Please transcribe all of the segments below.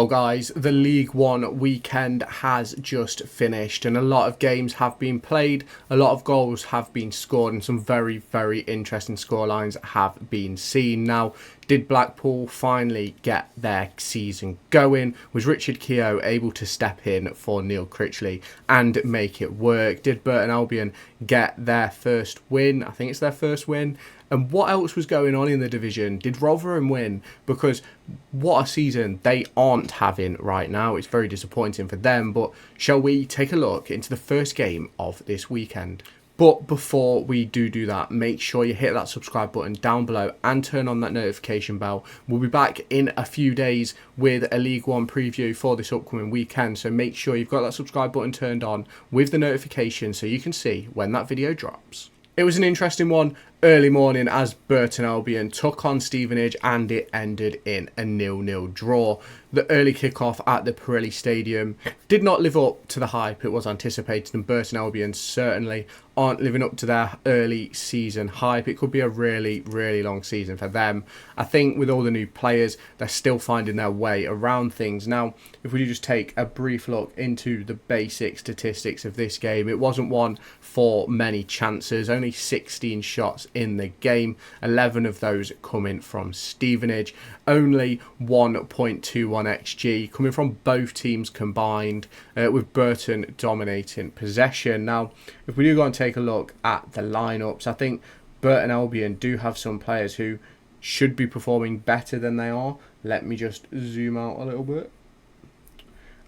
Well guys, the League One weekend has just finished and a lot of games have been played, a lot of goals have been scored and some very interesting scorelines have been seen. Now, did Blackpool finally get their season going? Was Richard Keogh able to step in for Neil Critchley and make it work? Did Burton Albion get their first win? I think it's their first win. And what else was going on in the division? Did Rotherham win? Because what a season they aren't having right now. It's very disappointing for them. But shall we take a look into the first game of this weekend? But before we do that, make sure you hit that subscribe button down below and turn on that notification bell. We'll be back in a few days with a League One preview for this upcoming weekend. So make sure you've got that subscribe button turned on with the notification so you can see when that video drops. It was an interesting one early morning as Burton Albion took on Stevenage and it ended in a 0-0 draw. The early kickoff at the Pirelli Stadium did not live up to the hype it was anticipated, and Burton Albion certainly aren't living up to their early season hype. It could be a really long season for them. I think with all the new players, they're still finding their way around things. Now, if we do just take a brief look into the basic statistics of this game, it wasn't one for many chances, only 16 shots in the game, 11 of those coming from Stevenage, only 1.21 XG coming from both teams combined, with Burton dominating possession. Now, if we do go and take a look at the lineups, I think Burton Albion do have some players who should be performing better than they are. Let me just zoom out a little bit.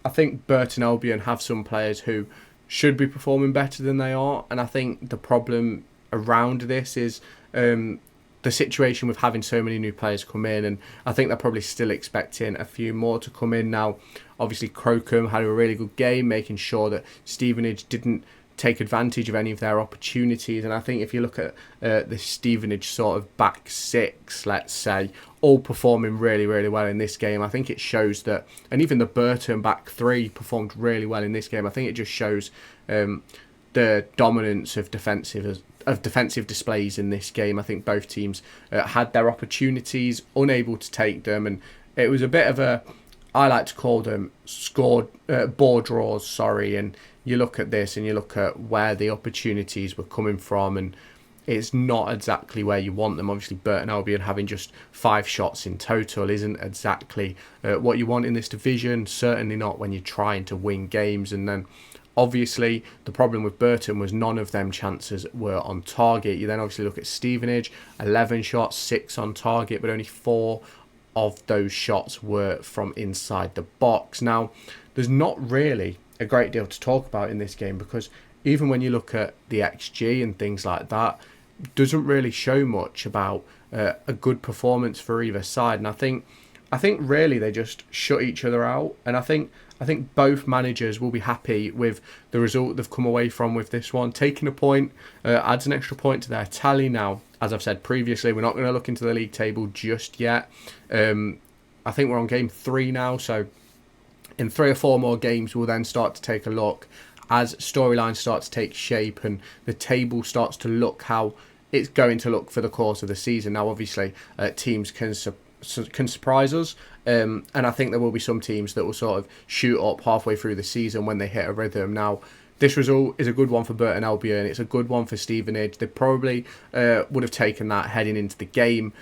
I think Burton Albion have some players who should be performing better than they are, and I think the problem around this is the situation with having so many new players come in, and I think they're probably still expecting a few more to come in. Now, obviously Crocombe had a really good game, making sure that Stevenage didn't take advantage of any of their opportunities, and I think if you look at the Stevenage sort of back six, let's say, all performing really well in this game, I think it shows that, and even the Burton back three performed really well in this game. I think it just shows the dominance of defensive displays in this game. I think both teams had their opportunities, unable to take them, and it was a bit of a, I like to call them ball draws, sorry, and you look at this and you look at where the opportunities were coming from, and it's not exactly where you want them. Obviously, Burton Albion having just 5 shots in total isn't exactly what you want in this division, certainly not when you're trying to win games. And then obviously the problem with Burton was none of them chances were on target. You then obviously look at Stevenage, 11 shots, 6 on target, but only 4 of those shots were from inside the box. Now, there's not really a great deal to talk about in this game, because even when you look at the XG and things like that, doesn't really show much about a good performance for either side. And I think really they just shut each other out, and I think both managers will be happy with the result they've come away from with this one. Taking a point adds an extra point to their tally. Now, as I've said previously, we're not going to look into the league table just yet. I think we're on game 3 now, so in 3 or 4 more games we'll then start to take a look as storylines start to take shape and the table starts to look how it's going to look for the course of the season. Now, obviously, teams can surprise us, and I think there will be some teams that will sort of shoot up halfway through the season when they hit a rhythm. Now, this result is a good one for Burton Albion, it's a good one for Stevenage. They probably would have taken that heading into the game,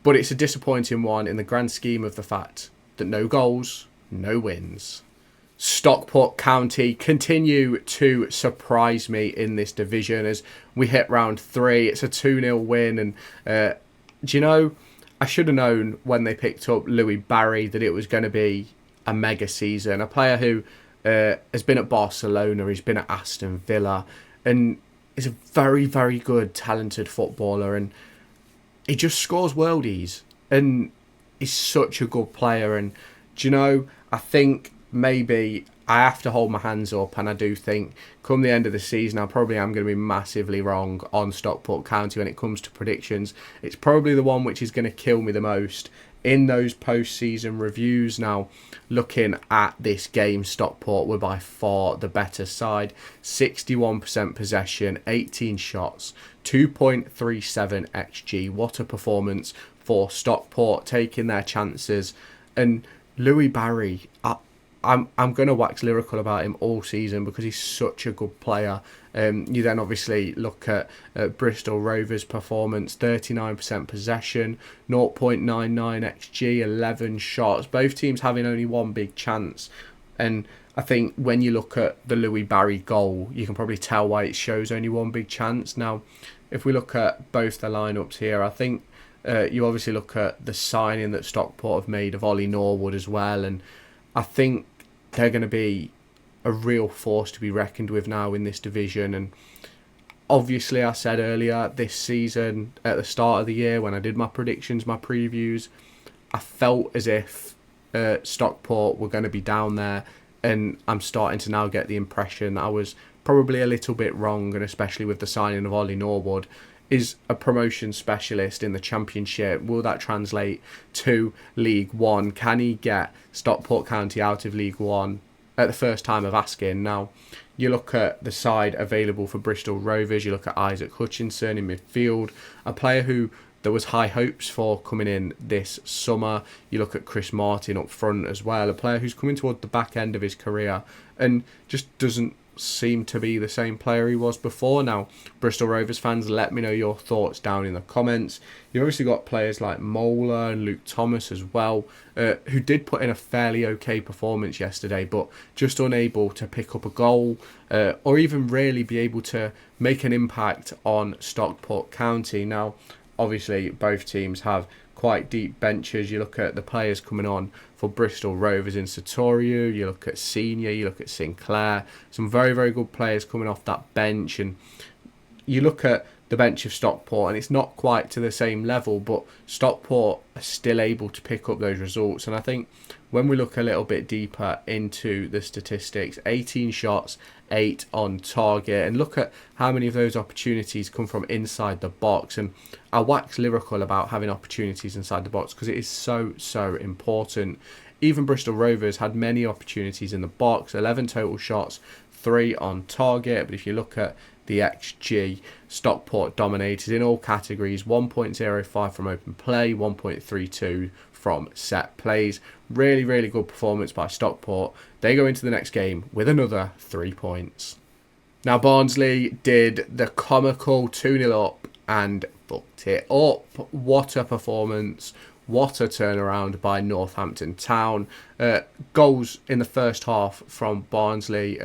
but it's a disappointing one in the grand scheme of the fact that no goals, no wins. Stockport County continue to surprise me in this division as we hit round 3. It's a 2-0 win, and do you know, I should have known when they picked up Louis Barry that it was going to be a mega season. A player who has been at Barcelona, he's been at Aston Villa, and is a very good talented footballer, and he just scores worldies, and he's such a good player. And do you know, I think maybe I have to hold my hands up, and I do think come the end of the season I probably am going to be massively wrong on Stockport County when it comes to predictions. It's probably the one which is going to kill me the most in those post-season reviews. Now, looking at this game, Stockport were by far the better side. 61% possession, 18 shots, 2.37 XG. What a performance for Stockport, taking their chances. And Louis Barry, I'm going to wax lyrical about him all season because he's such a good player. You then obviously look at Bristol Rovers' performance, 39% possession, 0.99 XG, 11 shots, both teams having only one big chance. And I think when you look at the Louis Barry goal, you can probably tell why it shows only one big chance. Now, if we look at both the lineups here, I think you obviously look at the signing that Stockport have made of Ollie Norwood as well, and I think they're going to be a real force to be reckoned with now in this division. And obviously, I said earlier this season, at the start of the year, when I did my predictions, my previews, I felt as if Stockport were going to be down there, and I'm starting to now get the impression I was probably a little bit wrong, and especially with the signing of Ollie Norwood. Is a promotion specialist in the Championship. Will that translate to League One? Can he get Stockport County out of League One at the first time of asking? Now, you look at the side available for Bristol Rovers, you look at Isaac Hutchinson in midfield, a player who there was high hopes for coming in this summer. You look at Chris Martin up front as well, a player who's coming toward the back end of his career and just doesn't seem to be the same player he was before. Now, Bristol Rovers fans, let me know your thoughts down in the comments. You've obviously got players like Mola and Luke Thomas as well, who did put in a fairly okay performance yesterday, but just unable to pick up a goal or even really be able to make an impact on Stockport County. Now, obviously, both teams have quite deep benches. You look at the players coming on for Bristol Rovers in Sartorius, you look at Senior, you look at Sinclair, some very, very good players coming off that bench. And you look at the bench of Stockport and it's not quite to the same level, but Stockport are still able to pick up those results. And I think when we look a little bit deeper into the statistics, 18 shots, 8 on target, and look at how many of those opportunities come from inside the box. And I wax lyrical about having opportunities inside the box because it is so, so important. Even Bristol Rovers had many opportunities in the box, 11 total shots, 3 on target. But if you look at the XG, Stockport dominated in all categories, 1.05 from open play, 1.32 from set plays. Really, really good performance by Stockport. They go into the next game with another 3 points. Now, Barnsley did the comical 2-0 up and fucked it up. What a performance. What a turnaround by Northampton Town. Goals in the first half from Barnsley.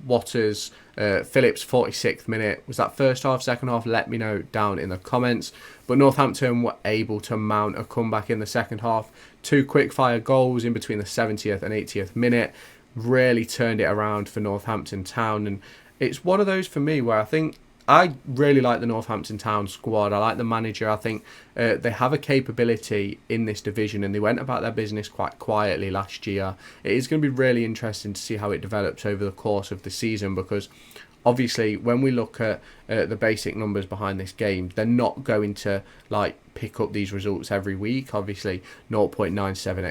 Waters, Phillips, 46th minute. Was that first half, second half? Let me know down in the comments. But Northampton were able to mount a comeback in the second half. 2 quick-fire goals in between the 70th and 80th minute. Really turned it around for Northampton Town. And it's one of those for me where I think I really like the Northampton Town squad. I like the manager. I think they have a capability in this division and they went about their business quite quietly last year. It is going to be really interesting to see how it develops over the course of the season because obviously when we look at the basic numbers behind this game, they're not going to pick up these results every week. Obviously 0.97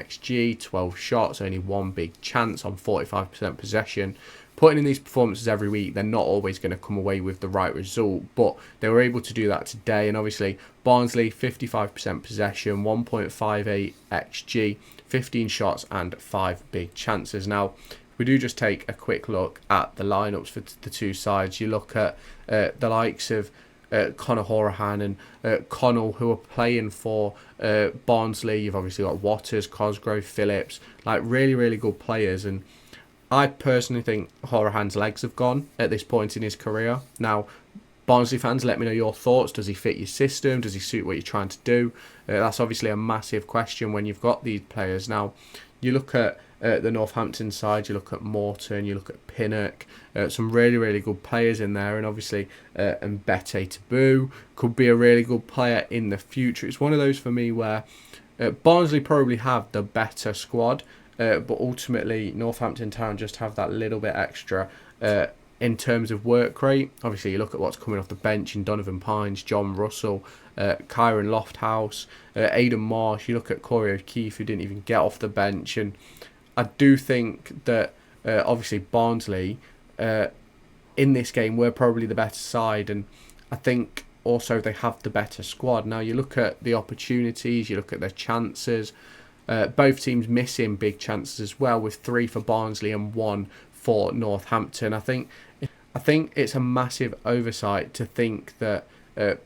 XG, 12 shots, only one big chance on 45% possession. Putting in these performances every week, they're not always going to come away with the right result, but they were able to do that today. And obviously, Barnsley, 55% possession, 1.58 XG, 15 shots and 5 big chances. Now, we do just take a quick look at the lineups for the two sides. You look at the likes of Conor Horahan and Connell, who are playing for Barnsley. You've obviously got Waters, Cosgrove, Phillips, really, really good players. And I personally think Horahan's legs have gone at this point in his career. Now, Barnsley fans, let me know your thoughts. Does he fit your system? Does he suit what you're trying to do? That's obviously a massive question when you've got these players. Now, you look at the Northampton side, you look at Morton, you look at Pinnock, some really, really good players in there. And obviously, Mbete Taboo could be a really good player in the future. It's one of those for me where Barnsley probably have the better squad. But ultimately, Northampton Town just have that little bit extra in terms of work rate. Obviously, you look at what's coming off the bench in Donovan Pines, John Russell, Kyron Lofthouse, Aidan Marsh. You look at Corey O'Keefe, who didn't even get off the bench. And I do think that, obviously, Barnsley, in this game, were probably the better side. And I think also they have the better squad. Now, you look at the opportunities, you look at their chances. Both teams missing big chances as well, with 3 for Barnsley and 1 for Northampton. I think it's a massive oversight to think that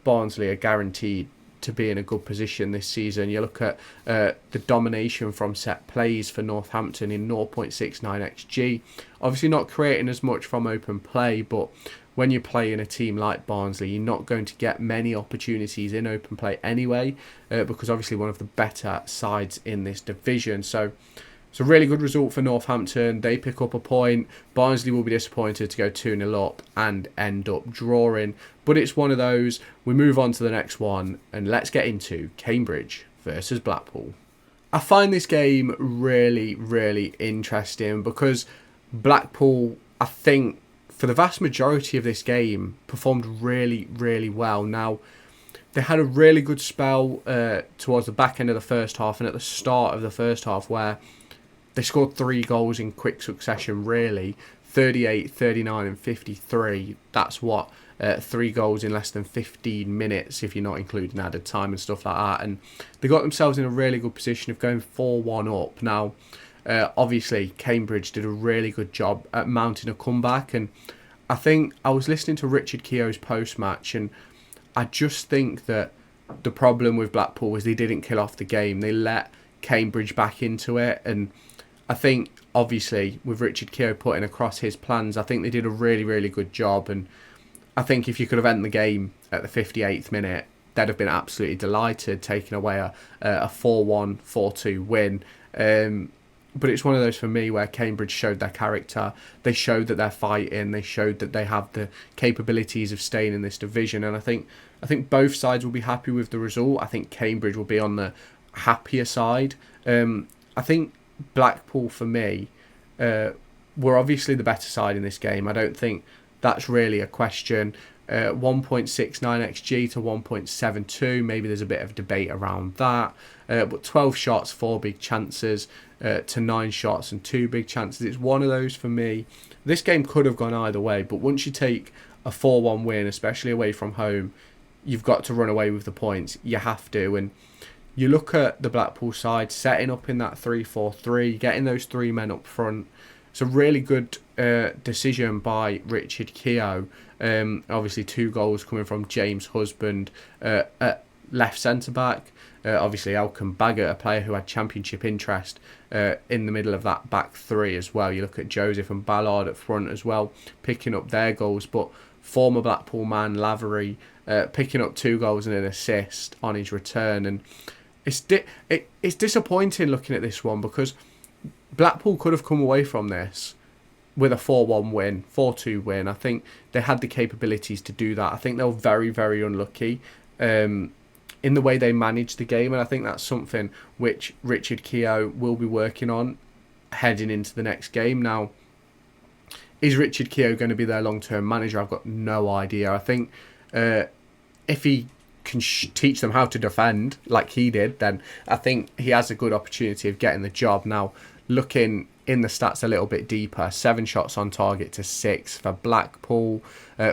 Barnsley are guaranteed to be in a good position this season. You look at the domination from set plays for Northampton in 0.69 xg. Obviously not creating as much from open play, but when you're playing a team like Barnsley, you're not going to get many opportunities in open play anyway, because obviously one of the better sides in this division. So it's a really good result for Northampton. They pick up a point. Barnsley will be disappointed to go 2-0 up and end up drawing. But it's one of those. We move on to the next one, and let's get into Cambridge versus Blackpool. I find this game really, really interesting because Blackpool, I think, for the vast majority of this game, performed really, really well. Now, they had a really good spell towards the back end of the first half and at the start of the first half where they scored 3 goals in quick succession, really. 38, 39 and 53. That's what 3 goals in less than 15 minutes, if you're not including added time and stuff like that. And they got themselves in a really good position of going 4-1 up. Now, obviously, Cambridge did a really good job at mounting a comeback. And I think I was listening to Richard Keogh's post-match, and I just think that the problem with Blackpool was they didn't kill off the game. They let Cambridge back into it. And I think, obviously, with Richard Keogh putting across his plans, I think they did a really, really good job. And I think if you could have ended the game at the 58th minute, they'd have been absolutely delighted, taking away a 4-1, 4-2 win. But it's one of those for me where Cambridge showed their character. They showed that they're fighting. They showed that they have the capabilities of staying in this division. And I think both sides will be happy with the result. I think Cambridge will be on the happier side. I think Blackpool, for me, were obviously the better side in this game. I don't think that's really a question. 1.69 xg to 1.72. Maybe there's a bit of debate around that. But 12 shots, 4 big chances to 9 shots and 2 big chances. It's one of those for me. This game could have gone either way, but once you take a 4-1 win, especially away from home, you've got to run away with the points. You have to. And you look at the Blackpool side setting up in that 3-4-3, getting those 3 men up front. It's a really good decision by Richard Keogh. Obviously, 2 goals coming from James Husband at left centre-back. Obviously, Elkan Baggott, a player who had championship interest in the middle of that back 3 as well. You look at Joseph and Ballard at front as well, picking up their goals. But former Blackpool man Lavery picking up 2 goals and an assist on his return. And it's disappointing looking at this one because Blackpool could have come away from this with a 4-1 win, 4-2 win. I think they had the capabilities to do that. I think they were very, very unlucky in the way they managed the game, and I think that's something which Richard Keogh will be working on heading into the next game. Now, is Richard Keogh going to be their long-term manager? I've got no idea. I think if he can teach them how to defend like he did, then I think he has a good opportunity of getting the job. Now, looking in the stats a little bit deeper, 7 shots on target to 6 for Blackpool,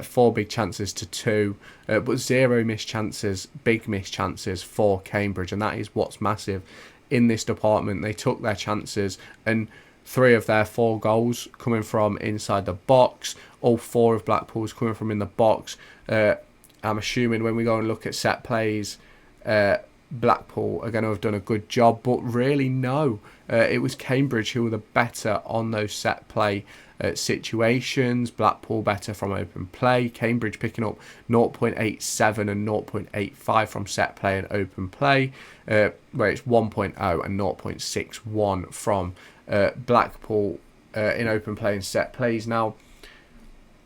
4 big chances to 2, but 0 missed chances, big missed chances for Cambridge, and that is what's massive in this department. They took their chances, and 3 of their 4 goals coming from inside the box, all 4 of Blackpool's coming from in the box. I'm assuming when we go and look at set plays, Blackpool are going to have done a good job, but really no. It was Cambridge who were the better on those set play situations. Blackpool better from open play. Cambridge picking up 0.87 and 0.85 from set play and open play, where it's 1.0 and 0.61 from Blackpool in open play and set plays. Now,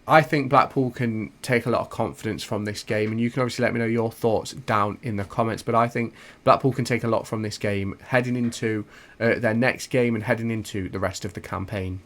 I think Blackpool can take a lot of confidence from this game, and you can obviously let me know your thoughts down in the comments, but I think Blackpool can take a lot from this game heading into their next game and heading into the rest of the campaign.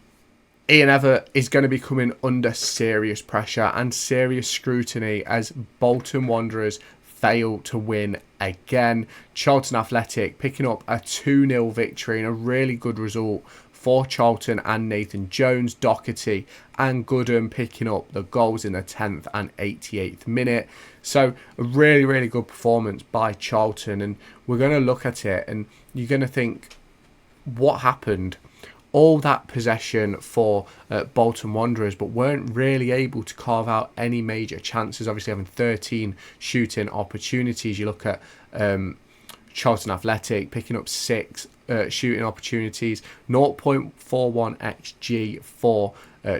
Ian Evatt is going to be coming under serious pressure and serious scrutiny as Bolton Wanderers fail to win again. Charlton Athletic picking up a 2-0 victory and a really good result for Charlton and Nathan Jones. Doherty and Goodham picking up the goals in the 10th and 88th minute. So a really, really good performance by Charlton, and we're going to look at it and you're going to think, what happened. All that possession for Bolton Wanderers, but weren't really able to carve out any major chances. Obviously having 13 shooting opportunities. You look at Charlton Athletic picking up 6 shooting opportunities. 0.41 XG for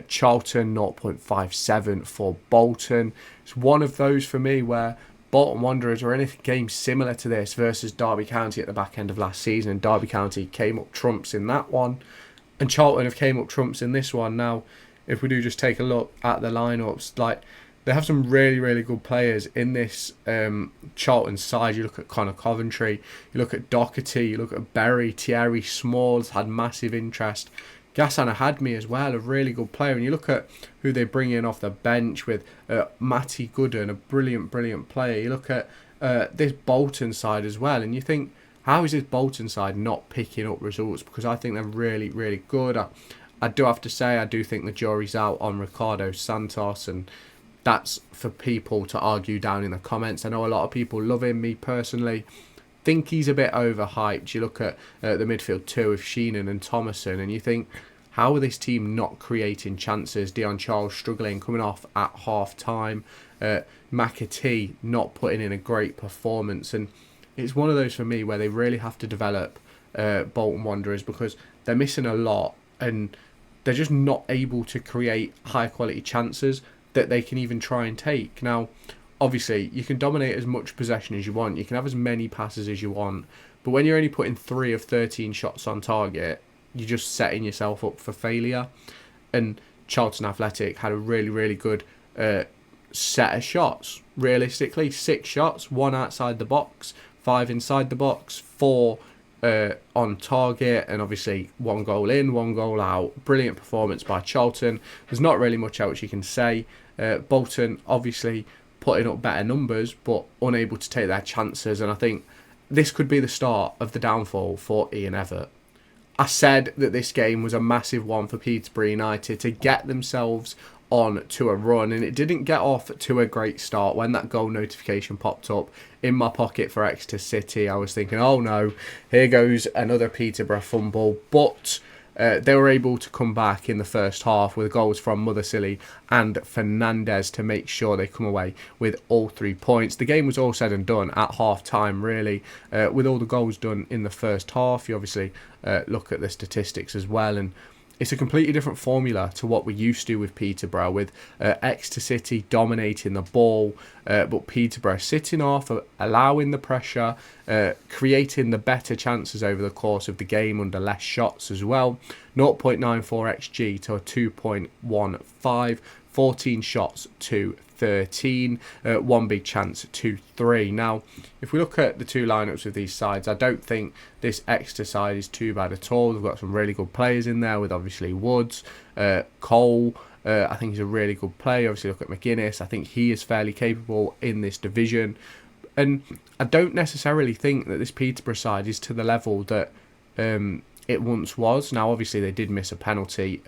Charlton, 0.57 for Bolton. It's one of those for me where Bolton Wanderers were in a game similar to this versus Derby County at the back end of last season, and Derby County came up trumps in that one. And Charlton have came up trumps in this one. Now, if we do just take a look at the lineups, like they have some really, really good players in this Charlton side. You look at Connor Coventry, you look at Doherty, you look at Berry, Thierry Smalls had massive interest. Ghassan Ahadmi as well, a really good player. And you look at who they bring in off the bench with Matty Gooden, a brilliant, brilliant player. You look at this Bolton side as well, and you think, how is this Bolton side not picking up results? Because I think they're really, really good. I do have to say, I do think the jury's out on Ricardo Santos, and that's for people to argue down in the comments. I know a lot of people love him. Me personally think he's a bit overhyped. You look at the midfield too with Sheenan and Thomason, and you think, how are this team not creating chances? Dion Charles struggling, coming off at half-time. McAtee not putting in a great performance, and it's one of those for me where they really have to develop Bolton Wanderers, because they're missing a lot and they're just not able to create high quality chances that they can even try and take. Now, obviously, you can dominate as much possession as you want, you can have as many passes as you want, but when you're only putting 3 of 13 shots on target, you're just setting yourself up for failure. And Charlton Athletic had a really, really good set of shots. Realistically, 6 shots, 1 outside the box, 5 inside the box, 4 on target, and obviously 1 goal in, 1 goal out. Brilliant performance by Charlton. There's not really much else you can say. Bolton obviously putting up better numbers, but unable to take their chances, and I think this could be the start of the downfall for Ian Evatt. I said that this game was a massive one for Peterborough United to get themselves on to a run, and it didn't get off to a great start. When that goal notification popped up in my pocket for Exeter City, I was thinking, oh no, here goes another Peterborough fumble, but they were able to come back in the first half with goals from Mothersilly and Fernandez to make sure they come away with all 3 points. The game was all said and done at half time, really, with all the goals done in the first half. You obviously look at the statistics as well, and it's a completely different formula to what we used to with Peterborough, with Exeter City dominating the ball, but Peterborough sitting off, allowing the pressure, creating the better chances over the course of the game under less shots as well. 0.94 XG to a 2.15, 14 shots to 13, 1 big chance to 3. Now, if we look at the 2 lineups of these sides, I don't think this Exeter side is too bad at all. They've got some really good players in there, with obviously Woods, Cole. I think he's a really good player. Obviously, look at McGuinness. I think he is fairly capable in this division. And I don't necessarily think that this Peterborough side is to the level that it once was. Now, obviously, they did miss a penalty,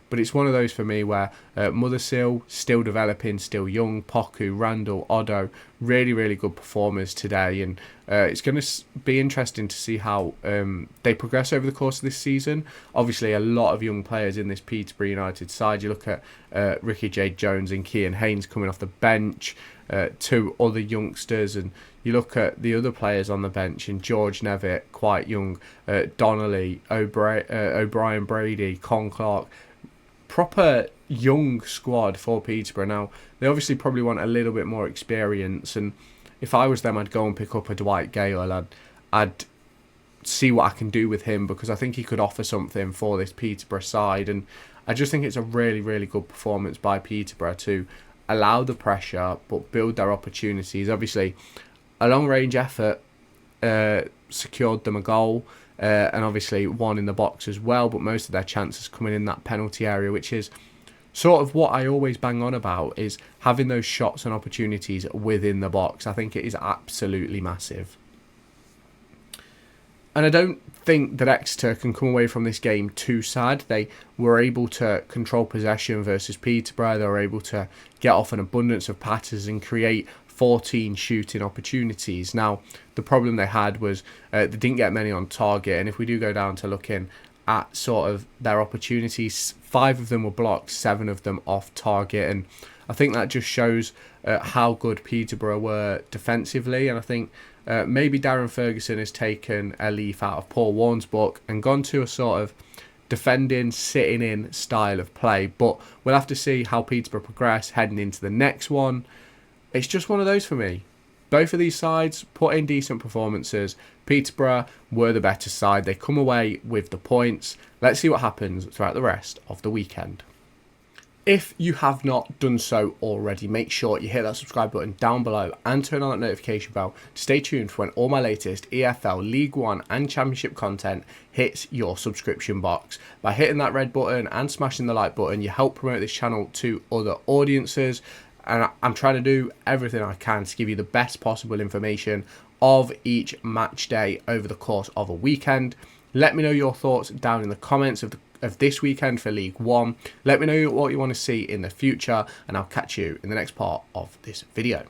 but it's one of those for me where Mothersill, still developing, still young, Poku, Randall, Oddo, really, really good performers today. And it's going to be interesting to see how they progress over the course of this season. Obviously, a lot of young players in this Peterborough United side. You look at Ricky J. Jones and Kean Haynes coming off the bench, 2 other youngsters, and you look at the other players on the bench, and George Nevitt, quite young, Donnelly, O'Brien Brady, Con Clark. Proper young squad for Peterborough. Now, they obviously probably want a little bit more experience, and if I was them, I'd go and pick up a Dwight Gale. I'd see what I can do with him, because I think he could offer something for this Peterborough side, and I just think it's a really, really good performance by Peterborough to allow the pressure but build their opportunities. Obviously, a long-range effort secured them a goal, and obviously 1 in the box as well, but most of their chances coming in that penalty area, which is sort of what I always bang on about, is having those shots and opportunities within the box. I think it is absolutely massive. And I don't think that Exeter can come away from this game too sad. They were able to control possession versus Peterborough. They were able to get off an abundance of passes and create 14 shooting opportunities. Now, the problem they had was they didn't get many on target, and if we do go down to looking at sort of their opportunities, 5 of them were blocked, 7 of them off target, and I think that just shows how good Peterborough were defensively. And I think maybe Darren Ferguson has taken a leaf out of Paul Warne's book and gone to a sort of defending, sitting in style of play. But we'll have to see how Peterborough progress heading into the next one. It's just one of those for me. Both of these sides put in decent performances. Peterborough were the better side. They come away with the points. Let's see what happens throughout the rest of the weekend. If you have not done so already, make sure you hit that subscribe button down below and turn on that notification bell to stay tuned for when all my latest EFL League One and Championship content hits your subscription box. By hitting that red button and smashing the like button, you help promote this channel to other audiences. And I'm trying to do everything I can to give you the best possible information of each match day over the course of a weekend. Let me know your thoughts down in the comments of this weekend for League One. Let me know what you want to see in the future, and I'll catch you in the next part of this video.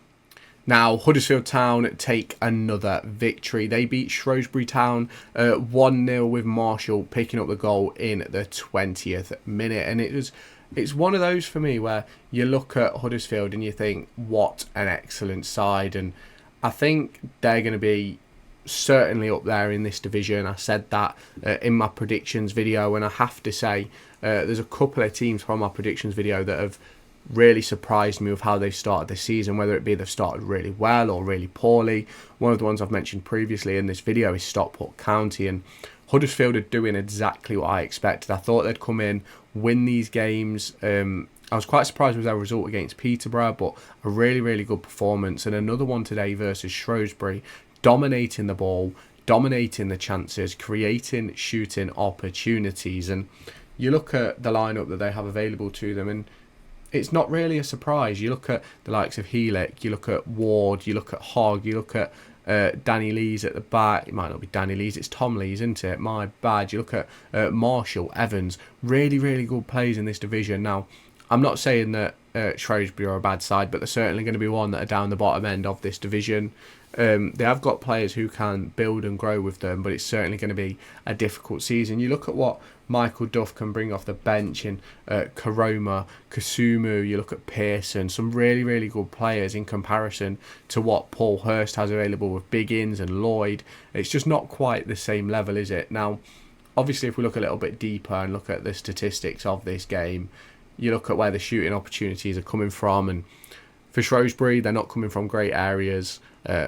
Now, Huddersfield Town take another victory. They beat Shrewsbury Town 1-0 with Marshall picking up the goal in the 20th minute. And it's one of those for me where you look at Huddersfield and you think, what an excellent side. And I think they're going to be certainly up there in this division. I said that in my predictions video, and I have to say there's a couple of teams from my predictions video that have really surprised me with how they've started this season, whether it be they've started really well or really poorly. One of the ones I've mentioned previously in this video is Stockport County, and Huddersfield are doing exactly what I expected. I thought they'd come in, win these games. I was quite surprised with their result against Peterborough, but a really, really good performance. And another one today versus Shrewsbury, dominating the ball, dominating the chances, creating shooting opportunities. And you look at the lineup that they have available to them, and it's not really a surprise. You look at the likes of Heelick, you look at Ward, you look at Hogg, you look at Danny Lees at the back. It might not be Danny Lees, it's Tom Lees, isn't it? My bad. You look at Marshall, Evans, really, really good players in this division. Now, I'm not saying that Shrewsbury are a bad side, but they're certainly going to be one that are down the bottom end of this division. They have got players who can build and grow with them, but it's certainly going to be a difficult season. You look at what Michael Duff can bring off the bench in Karoma, Kasumu, you look at Pearson, some really, really good players in comparison to what Paul Hurst has available with Biggins and Lloyd. It's just not quite the same level, is it? Now, obviously, if we look a little bit deeper and look at the statistics of this game, you look at where the shooting opportunities are coming from, and for Shrewsbury, they're not coming from great areas.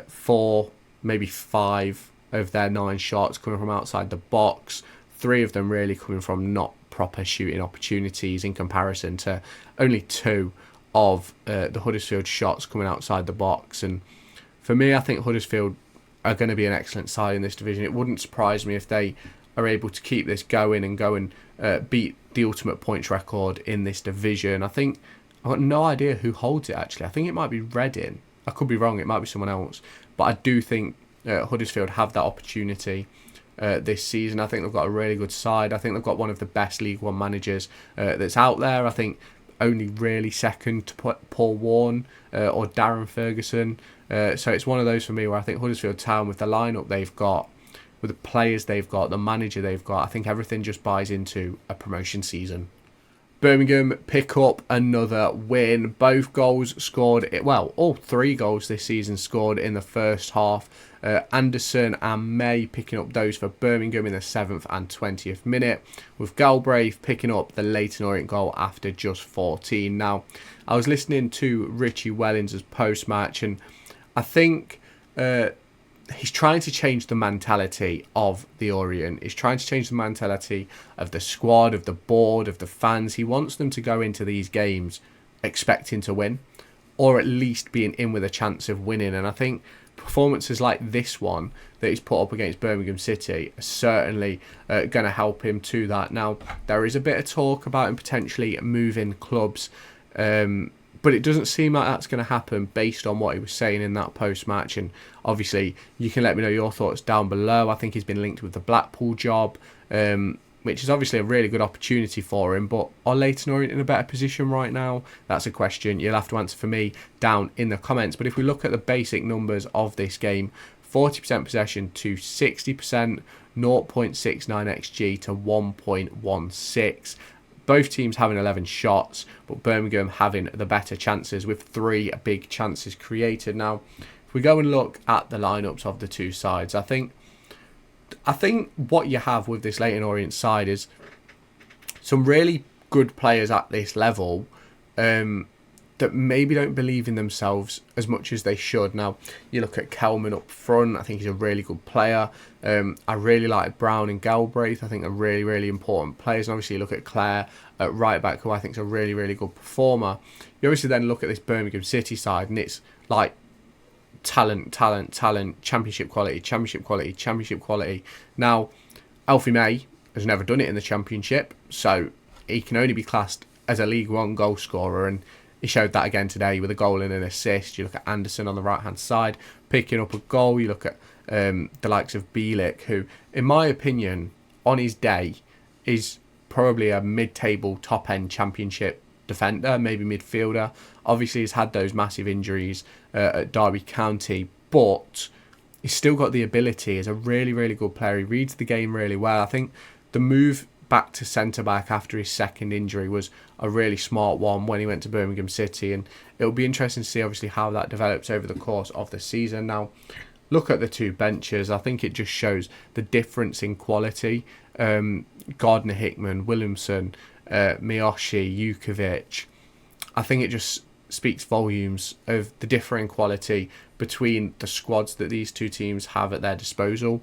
4, maybe 5 of their 9 shots coming from outside the box. 3 of them really coming from not proper shooting opportunities in comparison to only 2 of the Huddersfield shots coming outside the box. And for me, I think Huddersfield are going to be an excellent side in this division. It wouldn't surprise me if they are able to keep this going and go and beat the ultimate points record in this division. I've got no idea who holds it, actually. I think it might be Reading. I could be wrong, it might be someone else. But I do think Huddersfield have that opportunity this season. I think they've got a really good side. I think they've got one of the best League One managers that's out there. I think only really second to Paul Warne or Darren Ferguson. So it's one of those for me where I think Huddersfield Town, with the lineup they've got, with the players they've got, the manager they've got, I think everything just buys into a promotion season. Birmingham pick up another win. Both goals scored, well, all 3 goals this season scored in the first half. Anderson and May picking up those for Birmingham in the 7th and 20th minute, with Galbraith picking up the Leyton Orient goal after just 14. Now, I was listening to Richie Wellings' post-match, and I think he's trying to change the mentality of the Orient. He's trying to change the mentality of the squad, of the board, of the fans. He wants them to go into these games expecting to win, or at least being in with a chance of winning. And I think performances like this one that he's put up against Birmingham City are certainly going to help him to that. Now, there is a bit of talk about him potentially moving clubs, but it doesn't seem like that's going to happen based on what he was saying in that post-match. And obviously, you can let me know your thoughts down below. I think he's been linked with the Blackpool job, which is obviously a really good opportunity for him. But are Leyton Orient in a better position right now? That's a question you'll have to answer for me down in the comments. But if we look at the basic numbers of this game, 40% possession to 60%, 0.69 XG to 1.16. Both teams having 11 shots, but Birmingham having the better chances with 3 big chances created. Now, if we go and look at the lineups of the two sides, I think what you have with this Leyton Orient side is some really good players at this level that maybe don't believe in themselves as much as they should. Now, you look at Kelman up front. I think he's a really good player. I really like Brown and Galbraith. I think they're really, really important players. And obviously, you look at Clare at right back, who I think is a really, really good performer. You obviously then look at this Birmingham City side, and it's like talent, championship quality. Now, Alfie May has never done it in the championship, so he can only be classed as a League One goal scorer, and he showed that again today with a goal and an assist. You look at Anderson on the right-hand side, picking up a goal. You look at the likes of Bielik, who, in my opinion, on his day, is probably a mid-table, top-end championship defender, maybe midfielder. Obviously, he's had those massive injuries at Derby County, but he's still got the ability. He's a really, really good player. He reads the game really well. I think the move back to centre-back after his second injury was a really smart one when he went to Birmingham City, and it'll be interesting to see obviously how that develops over the course of the season. Now, look at the two benches. I think it just shows the difference in quality. Gardner Hickman, Williamson, Miyoshi, Jukovic. I think it just speaks volumes of the differing quality between the squads that these two teams have at their disposal.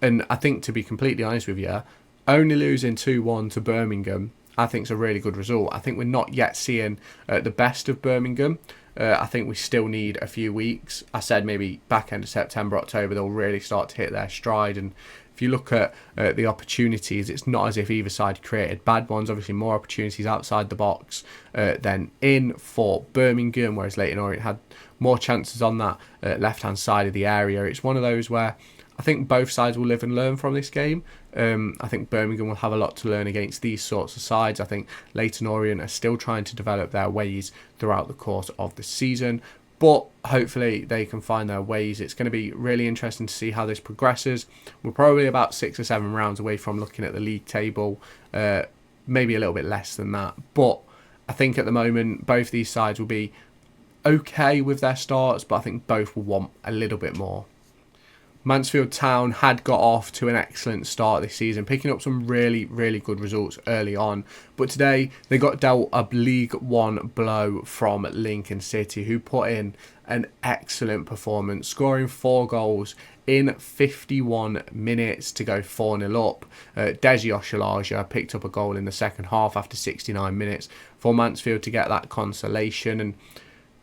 And I think, to be completely honest with you, only losing 2-1 to Birmingham, I think, is a really good result. I think we're not yet seeing the best of Birmingham. I think we still need a few weeks. I said maybe back end of September, October, they'll really start to hit their stride. And if you look at the opportunities, it's not as if either side created bad ones. Obviously, more opportunities outside the box than in for Birmingham, whereas Leyton Orient had more chances on that left-hand side of the area. It's one of those where I think both sides will live and learn from this game. I think Birmingham will have a lot to learn against these sorts of sides. I think Leyton Orient are still trying to develop their ways throughout the course of the season, but hopefully they can find their ways. It's going to be really interesting to see how this progresses. We're probably about 6 or 7 rounds away from looking at the league table, maybe a little bit less than that. But I think at the moment both these sides will be okay with their starts, but I think both will want a little bit more. Mansfield Town had got off to an excellent start this season, picking up some really, really good results early on. But today, they got dealt a League One blow from Lincoln City, who put in an excellent performance, scoring 4 goals in 51 minutes to go 4-0 up. Desi Oshalaja picked up a goal in the second half after 69 minutes for Mansfield to get that consolation, and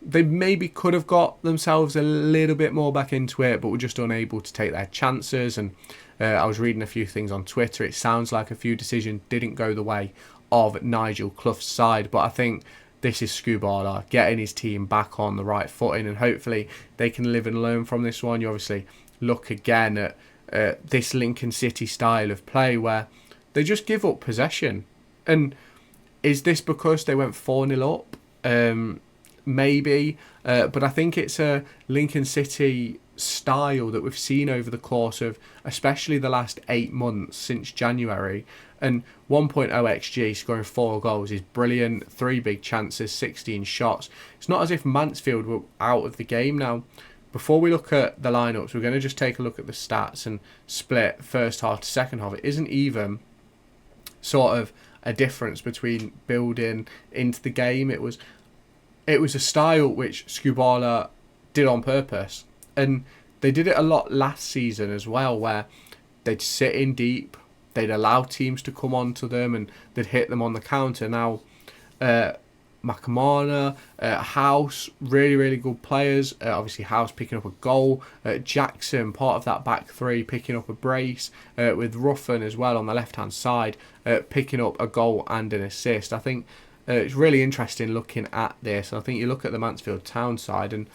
they maybe could have got themselves a little bit more back into it, but were just unable to take their chances. And I was reading a few things on Twitter. It sounds like a few decisions didn't go the way of Nigel Clough's side, but I think this is Skubala getting his team back on the right footing, and hopefully they can live and learn from this one. You obviously look again at this Lincoln City style of play where they just give up possession. And is this because they went 4-0 up? Maybe, but I think it's a Lincoln City style that we've seen over the course of especially the last 8 months since January. And 1.0 XG, scoring 4 goals is brilliant. 3 big chances, 16 shots. It's not as if Mansfield were out of the game. Now, before we look at the lineups, we're going to just take a look at the stats and split first half to second half. It isn't even sort of a difference between building into the game. It was a style which Skubala did on purpose. And they did it a lot last season as well, where they'd sit in deep, they'd allow teams to come onto them, and they'd hit them on the counter. Now, Makamana, House, really, really good players. Obviously, House picking up a goal. Jackson, part of that back three, picking up a brace. With Ruffin as well on the left-hand side, picking up a goal and an assist. I think it's really interesting looking at this. I think you look at the Mansfield Town side, and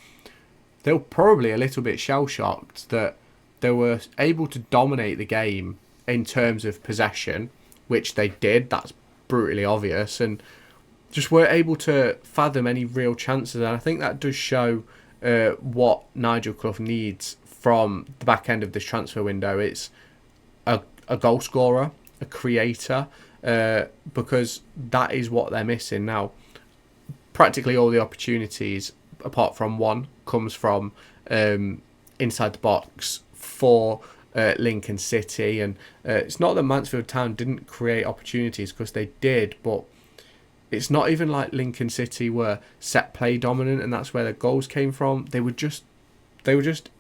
they were probably a little bit shell-shocked that they were able to dominate the game in terms of possession, which they did. That's brutally obvious, and just weren't able to fathom any real chances. And I think that does show what Nigel Clough needs from the back end of this transfer window. It's a goal scorer, a creator, because that is what they're missing now. Practically all the opportunities, apart from one, comes from inside the box for Lincoln City. And it's not that Mansfield Town didn't create opportunities, because they did, but it's not even like Lincoln City were set play dominant and that's where the goals came from. They were just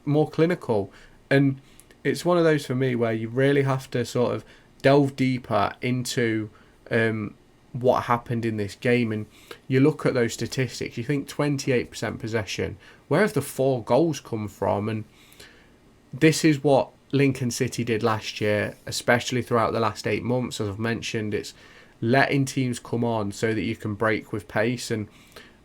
more clinical. And it's one of those for me where you really have to sort of delve deeper into what happened in this game. And you look at those statistics, you think 28% possession. Where have the 4 goals come from? And this is what Lincoln City did last year, especially throughout the last 8 months. As I've mentioned, it's letting teams come on so that you can break with pace. And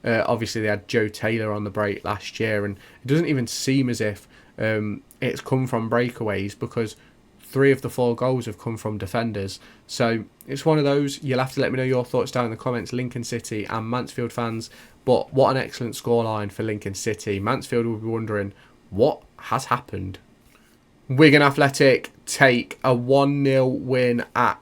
obviously they had Joe Taylor on the break last year, and it doesn't even seem as if it's come from breakaways, because 3 of the 4 goals have come from defenders. So it's one of those. You'll have to let me know your thoughts down in the comments, Lincoln City and Mansfield fans. But what an excellent scoreline for Lincoln City. Mansfield will be wondering what has happened. Wigan Athletic take a 1-0 win at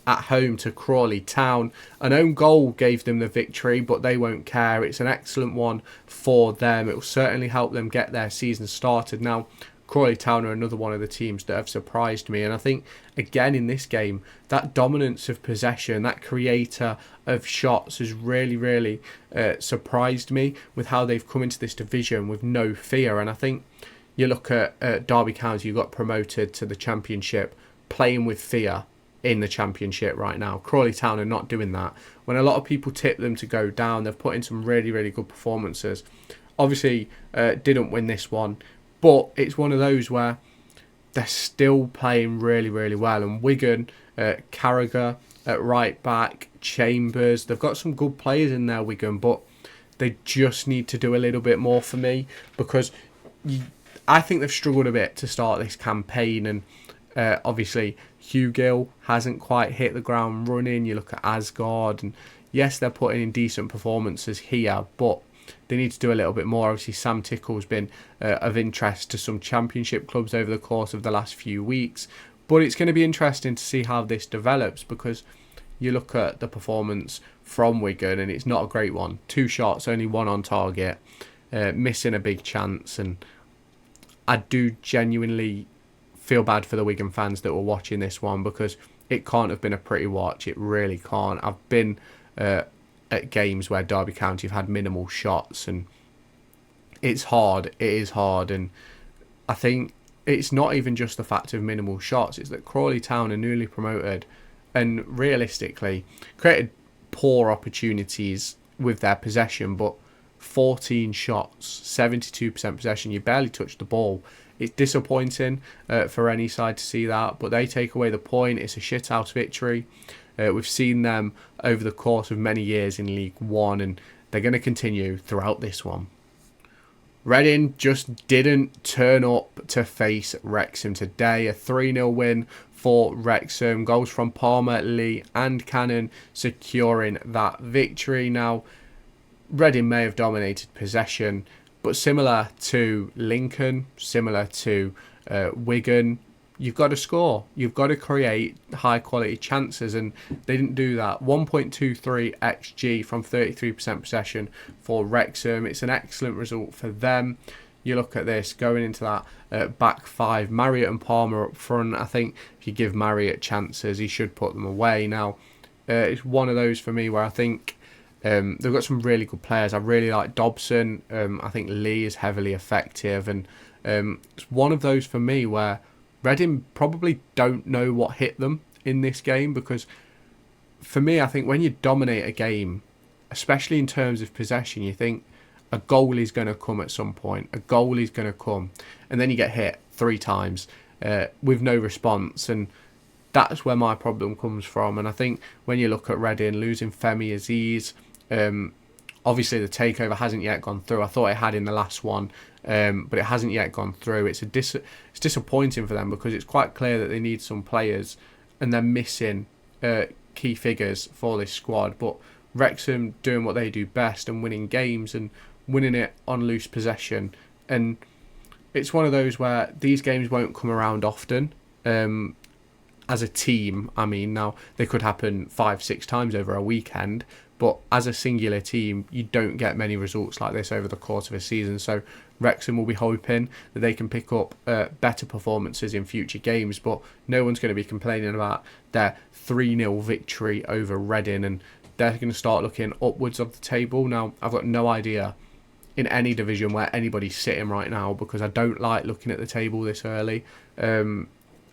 home to Crawley Town. An own goal gave them the victory, but they won't care. It's an excellent one for them. It will certainly help them get their season started. Now, Crawley Town are another one of the teams that have surprised me. And I think, again, in this game, that dominance of possession, that creator of shots has really, really surprised me with how they've come into this division with no fear. And I think you look at Derby County, who got promoted to the Championship, playing with fear in the Championship right now. Crawley Town are not doing that. When a lot of people tip them to go down, they've put in some really, really good performances. Obviously, didn't win this one, but it's one of those where they're still playing really, really well. And Wigan, Carragher at right back, Chambers, they've got some good players in there, Wigan, but they just need to do a little bit more for me, because I think they've struggled a bit to start this campaign. And obviously Hugh Gill hasn't quite hit the ground running. You look at Asgard, and yes, they're putting in decent performances here, but they need to do a little bit more. Obviously Sam Tickle's been of interest to some Championship clubs over the course of the last few weeks, but it's going to be interesting to see how this develops, because you look at the performance from Wigan and it's not a great one. 2 shots, only 1 on target, missing a big chance. And I do genuinely feel bad for the Wigan fans that were watching this one, because it can't have been a pretty watch. It really can't. I've been at games where Derby County have had minimal shots, and it's hard. It is hard. And I think it's not even just the fact of minimal shots. It's that Crawley Town are newly promoted and realistically created poor opportunities with their possession, but 14 shots, 72% possession, you barely touched the ball. It's disappointing for any side to see that, but they take away the point. It's a shithouse victory. We've seen them over the course of many years in League One, and they're going to continue throughout this one. Reading just didn't turn up to face Wrexham today. A 3-0 win for Wrexham. Goals from Palmer, Lee and Cannon securing that victory. Now, Reading may have dominated possession, but similar to Lincoln, similar to Wigan, you've got to score. You've got to create high quality chances, and they didn't do that. 1.23 XG from 33% possession for Wrexham. It's an excellent result for them. You look at this, going into that back 5, Marriott and Palmer up front. I think if you give Marriott chances, he should put them away. Now, it's one of those for me where I think they've got some really good players. I really like Dobson. I think Lee is heavily effective, and it's one of those for me where Reading probably don't know what hit them in this game, because for me, I think when you dominate a game, especially in terms of possession, you think a goal is going to come at some point. A goal is going to come, and then you get hit 3 times with no response, and that's where my problem comes from. And I think when you look at Reading losing Femi Aziz, obviously the takeover hasn't yet gone through. I thought it had in the last one, but it hasn't yet gone through. It's disappointing for them, because it's quite clear that they need some players, and they're missing key figures for this squad, but Wrexham doing what they do best and winning games and winning it on loose possession. And it's one of those where these games won't come around often. As a team, I mean, now they could happen 5-6 times over a weekend, but as a singular team, you don't get many results like this over the course of a season. So Wrexham will be hoping that they can pick up better performances in future games, but no one's going to be complaining about their 3-0 victory over Reading, and they're going to start looking upwards of the table. Now, I've got no idea in any division where anybody's sitting right now, because I don't like looking at the table this early.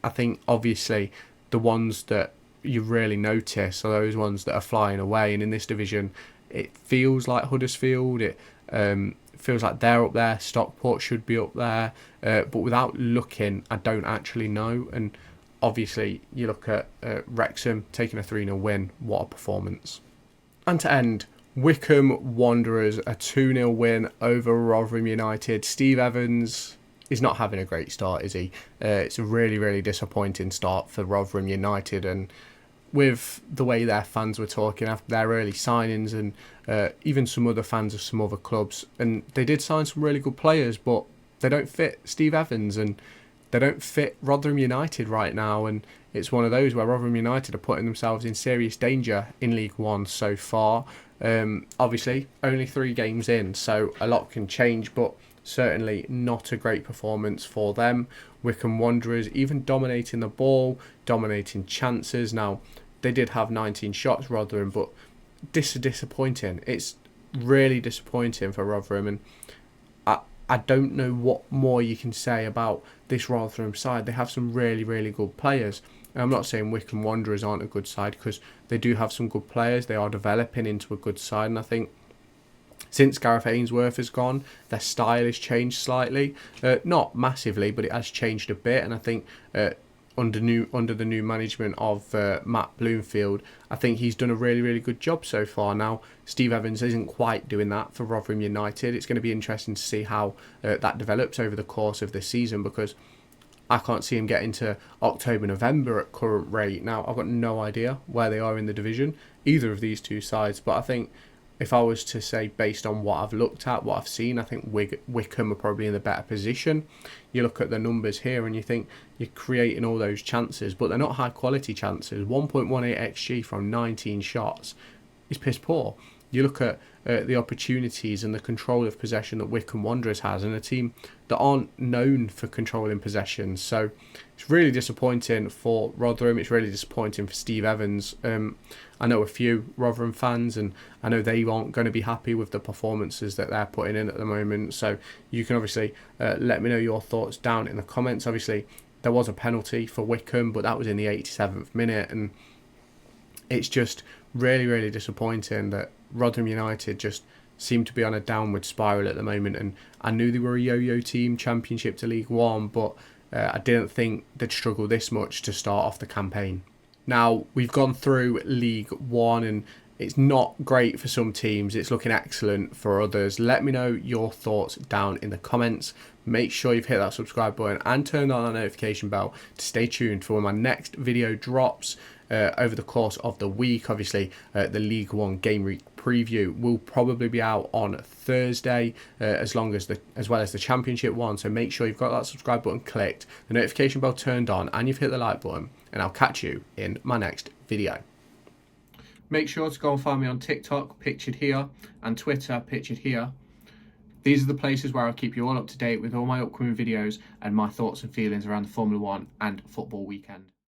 I think obviously the ones that you really notice are those ones that are flying away, and in this division it feels like Huddersfield, it feels like they're up there, Stockport should be up there, but without looking I don't actually know. And obviously you look at Wrexham taking a 3-0 win, what a performance. And to end, Wycombe Wanderers, a 2-0 win over Rotherham United. Steve Evans is not having a great start, is he? It's a really, really disappointing start for Rotherham United, and with the way their fans were talking after their early signings, and even some other fans of some other clubs, and they did sign some really good players, but they don't fit Steve Evans and they don't fit Rotherham United right now, and it's one of those where Rotherham United are putting themselves in serious danger in League One so far. Obviously, only 3 games in, so a lot can change, but certainly not a great performance for them. Wycombe Wanderers even dominating the ball, dominating chances. Now, they did have 19 shots, Rotherham, but this is disappointing. It's really disappointing for Rotherham, and I don't know what more you can say about this Rotherham side. They have some really, really good players. And I'm not saying Wycombe Wanderers aren't a good side, because they do have some good players. They are developing into a good side, and I think since Gareth Ainsworth has gone, their style has changed slightly. Not massively, but it has changed a bit. And I think under the new management of Matt Bloomfield, I think he's done a really, really good job so far. Now, Steve Evans isn't quite doing that for Rotherham United. It's going to be interesting to see how that develops over the course of the season, because I can't see him getting to October, November at current rate. Now, I've got no idea where they are in the division, either of these two sides, but I think if I was to say based on what I've looked at, what I've seen, I think Wycombe are probably in the better position. You look at the numbers here and you think you're creating all those chances, but they're not high quality chances. 1.18 XG from 19 shots is piss poor. You look at the opportunities and the control of possession that Wycombe Wanderers has, and a team that aren't known for controlling possession. So it's really disappointing for Rotherham. It's really disappointing for Steve Evans. I know a few Rotherham fans, and I know they aren't going to be happy with the performances that they're putting in at the moment. So you can obviously let me know your thoughts down in the comments. Obviously, there was a penalty for Wycombe, but that was in the 87th minute, and it's just really, really disappointing that Rotherham United just seem to be on a downward spiral at the moment. And I knew they were a yo-yo team, Championship to League One, but I didn't think they'd struggle this much to start off the campaign. Now, we've gone through League One, and it's not great for some teams. It's looking excellent for others. Let me know your thoughts down in the comments. Make sure you've hit that subscribe button and turned on that notification bell to stay tuned for when my next video drops over the course of the week. Obviously, the League One game week preview will probably be out on Thursday, as well as the Championship one. So make sure you've got that subscribe button clicked, the notification bell turned on, and you've hit the like button. And I'll catch you in my next video. Make sure to go and find me on TikTok, pictured here, and Twitter, pictured here. These are the places where I'll keep you all up to date with all my upcoming videos and my thoughts and feelings around the Formula One and football weekend.